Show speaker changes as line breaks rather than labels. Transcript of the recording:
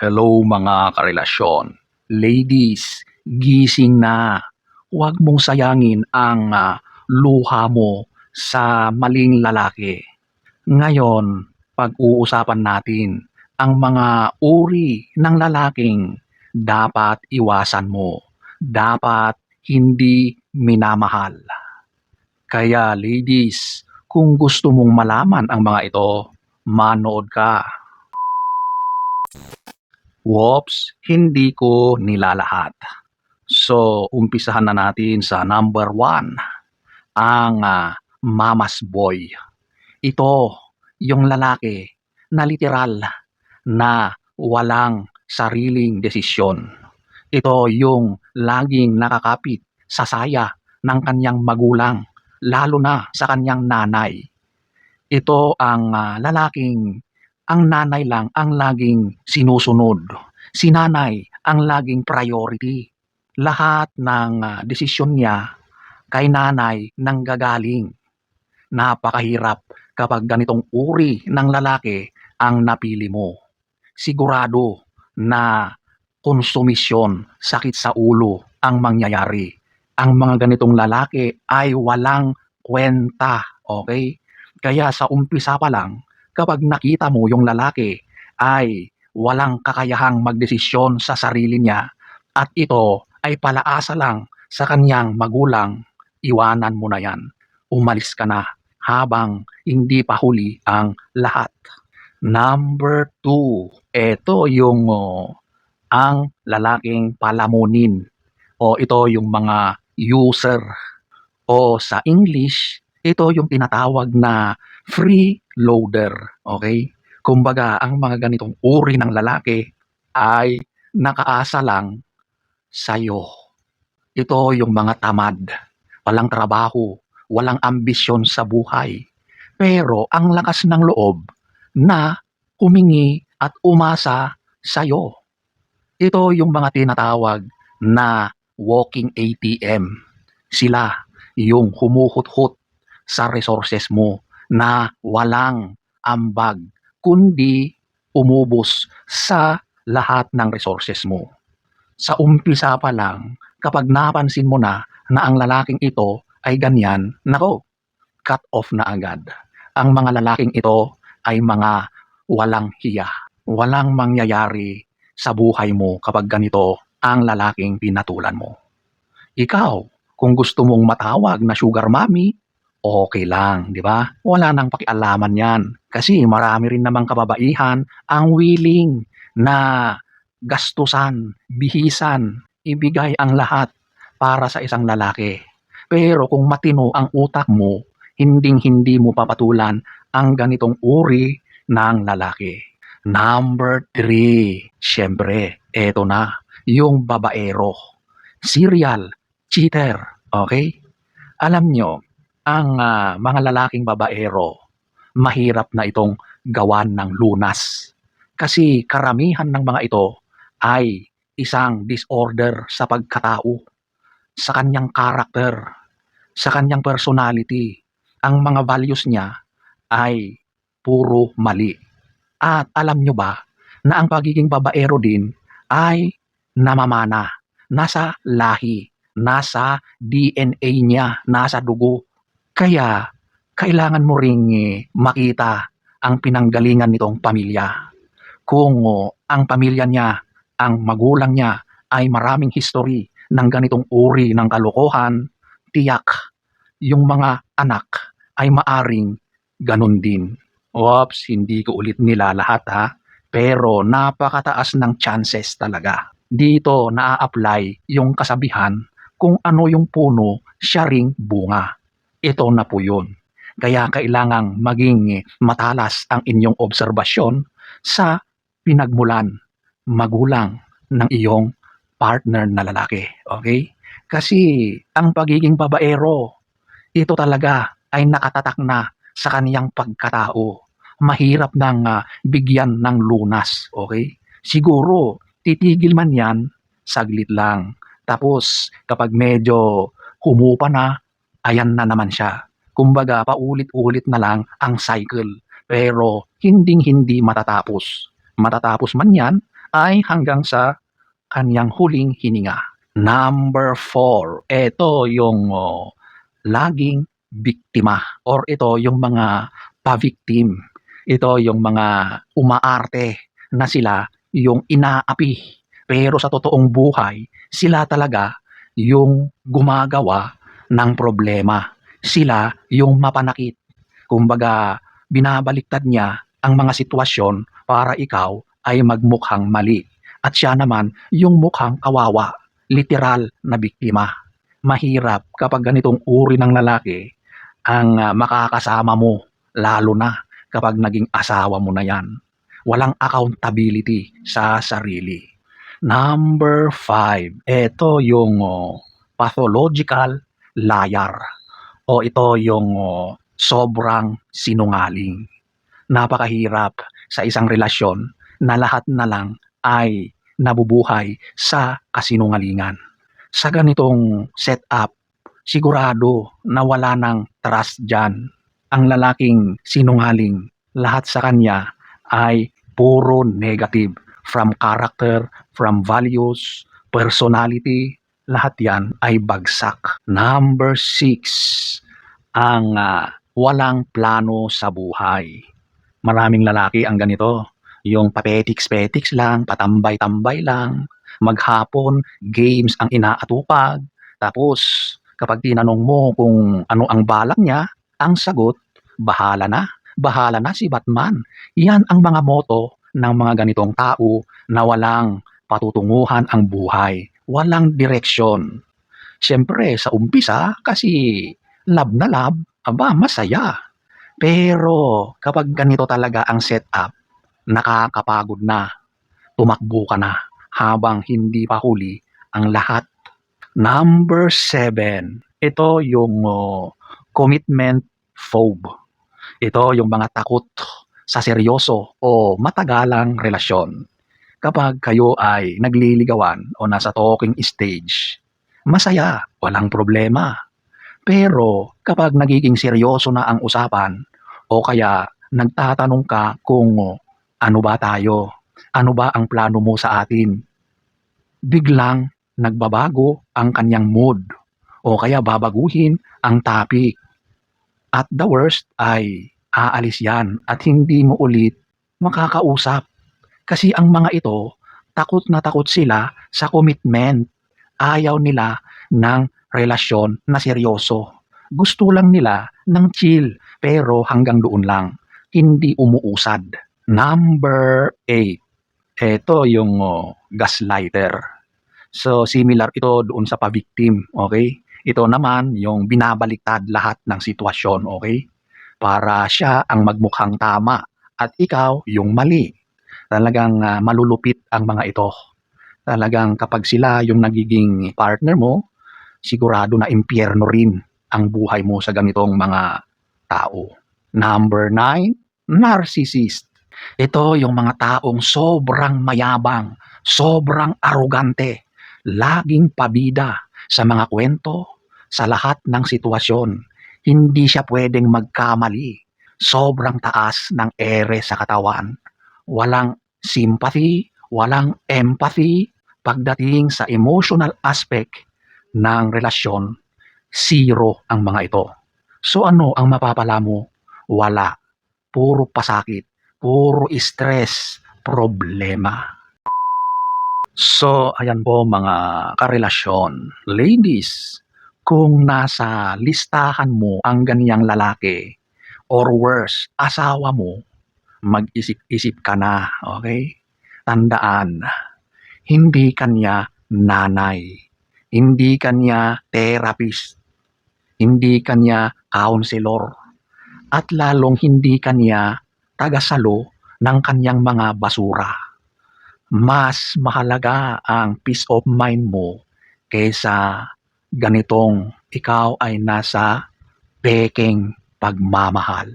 Hello mga karelasyon. Ladies, gising na. Huwag mong sayangin ang luha mo sa maling lalaki. Ngayon, pag-uusapan natin ang mga uri ng lalaking dapat iwasan mo. Dapat hindi minamahal. Kaya ladies, kung gusto mong malaman ang mga ito, manood ka. Whoops, hindi ko nilalahat. So, umpisahan na natin sa number 1, ang mama's boy. Ito, yung lalaki na literal na walang sariling desisyon. Ito yung laging nakakapit sa saya ng kanyang magulang, lalo na sa kanyang nanay. Ito ang lalaking ang nanay lang ang laging sinusunod. Si nanay ang laging priority. Lahat ng desisyon niya kay nanay nanggagaling. Napakahirap kapag ganitong uri ng lalaki ang napili mo. Sigurado na konsumisyon, sakit sa ulo ang mangyayari. Ang mga ganitong lalaki ay walang kwenta, okay? Kaya sa umpisa pa lang, kapag nakita mo yung lalaki ay walang kakayahang magdesisyon sa sarili niya at ito ay palaasa lang sa kanyang magulang, iwanan mo na yan. Umalis ka na habang hindi pa huli ang lahat. Number 2, ito yung ang lalaking palamunin o ito yung mga user o sa English, ito yung tinatawag na freeloader, okay? Kumbaga, ang mga ganitong uri ng lalaki ay nakaasa lang sa'yo. Ito yung mga tamad, walang trabaho, walang ambisyon sa buhay. Pero ang lakas ng loob na humingi at umasa sa'yo. Ito yung mga tinatawag na walking ATM. Sila yung humuhut-hut sa resources mo na walang ambag, kundi umubos sa lahat ng resources mo. Sa umpisa pa lang, kapag napansin mo na ang lalaking ito ay ganyan, nako, cut off na agad. Ang mga lalaking ito ay mga walang hiya. Walang mangyayari sa buhay mo kapag ganito ang lalaking pinatulan mo. Ikaw, kung gusto mong matawag na sugar mommy, okay lang, di ba? Wala nang pakialaman yan. Kasi marami rin namang kababaihan ang willing na gastusan, bihisan, ibigay ang lahat para sa isang lalaki. Pero kung matino ang utak mo, hinding-hindi mo papatulan ang ganitong uri ng lalaki. Number 3, syempre, eto na, yung babaero. Serial cheater, okay? Alam nyo, ang mga lalaking babaero, mahirap na itong gawan ng lunas. Kasi karamihan ng mga ito ay isang disorder sa pagkatao, sa kanyang karakter, sa kanyang personality. Ang mga values niya ay puro mali. At alam nyo ba na ang pagiging babaero din ay namamana, nasa lahi, nasa DNA niya, nasa dugo. Kaya kailangan mo ring makita ang pinanggalingan nitong pamilya. Kung ang pamilya niya, ang magulang niya ay maraming history ng ganitong uri ng kalokohan, tiyak yung mga anak ay maaring ganun din. Oops, hindi ko ulit nilalahat ha. Pero napakataas ng chances talaga. Dito naa-apply yung kasabihan kung ano yung puno, siya ring bunga. Ito na po yun. Kaya kailangang maging matalas ang inyong obserbasyon sa pinagmulan, magulang ng iyong partner na lalaki. Okay? Kasi ang pagiging babaero, ito talaga ay nakatatak na sa kaniyang pagkatao. Mahirap nang bigyan ng lunas. Okay? Siguro, titigil man yan, saglit lang. Tapos, kapag medyo humupa na, ayan na naman siya. Kumbaga, paulit-ulit na lang ang cycle. Pero, hinding-hindi matatapos. Matatapos man yan ay hanggang sa kanyang huling hininga. Number 4, ito yung laging biktima or ito yung mga pa-victim. Ito yung mga umaarte na sila yung inaapi. Pero sa totoong buhay, sila talaga yung gumagawa ng problema. Sila yung mapanakit. Kumbaga, binabaliktad niya ang mga sitwasyon para ikaw ay magmukhang mali. At siya naman yung mukhang kawawa, literal na biktima. Mahirap kapag ganitong uri ng lalaki ang makakasama mo, lalo na kapag naging asawa mo na yan. Walang accountability sa sarili. Number 5, ito yung pathological liar o ito yung sobrang sinungaling. Napakahirap sa isang relasyon na lahat na lang ay nabubuhay sa kasinungalingan. Sa ganitong setup, sigurado na wala ng trust dyan. Ang lalaking sinungaling, lahat sa kanya ay puro negative. From character, from values, personality, lahat yan ay bagsak. Number 6, ang walang plano sa buhay. Maraming lalaki ang ganito, yung papetiks-petiks lang, patambay-tambay lang, maghapon, games ang inaatupag, tapos kapag tinanong mo kung ano ang balak niya, ang sagot, bahala na si Batman. Yan ang mga moto ng mga ganitong tao na walang patutunguhan ang buhay, walang direksyon. Siyempre sa umpisa kasi love na love, aba masaya. Pero kapag ganito talaga ang setup, nakakapagod na, tumakbo ka na habang hindi pa huli ang lahat. Number 7, ito yung commitment phobe. Ito yung mga takot sa seryoso o matagalang relasyon. Kapag kayo ay nagliligawan o nasa talking stage, masaya, walang problema. Pero kapag nagiging seryoso na ang usapan o kaya nagtatanong ka kung ano ba tayo, ano ba ang plano mo sa atin, biglang nagbabago ang kanyang mood o kaya babaguhin ang topic. At the worst ay aalis yan at hindi mo ulit makakausap. Kasi ang mga ito, takot na takot sila sa commitment. Ayaw nila ng relasyon na seryoso. Gusto lang nila ng chill, pero hanggang doon lang. Hindi umuusad. Number 8. Ito yung gaslighter. So, similar ito doon sa pa-victim, okay? Ito naman yung binabaliktad lahat ng sitwasyon, okay? Para siya ang magmukhang tama at ikaw yung mali. Talagang malulupit ang mga ito. Talagang kapag sila yung nagiging partner mo, sigurado na impyerno rin ang buhay mo sa ganitong mga tao. Number 9, narcissist. Ito yung mga taong sobrang mayabang, sobrang arugante, laging pabida sa mga kwento, sa lahat ng sitwasyon. Hindi siya pwedeng magkamali. Sobrang taas ng ere sa katawan. Walang sympathy, walang empathy. Pagdating sa emotional aspect ng relasyon, zero ang mga ito. So ano ang mapapala mo? Wala. Puro pasakit, puro stress, problema. So, ayan po mga karelasyon. Ladies, kung nasa listahan mo ang ganiyang lalaki or worse, asawa mo, mag-isip-isip ka na, okay? Tandaan, hindi kanya nanay, hindi kanya therapist, hindi kanya counselor, at lalong hindi kanya tagasalo ng kanyang mga basura. Mas mahalaga ang peace of mind mo kaysa ganitong ikaw ay nasa pekeng pagmamahal.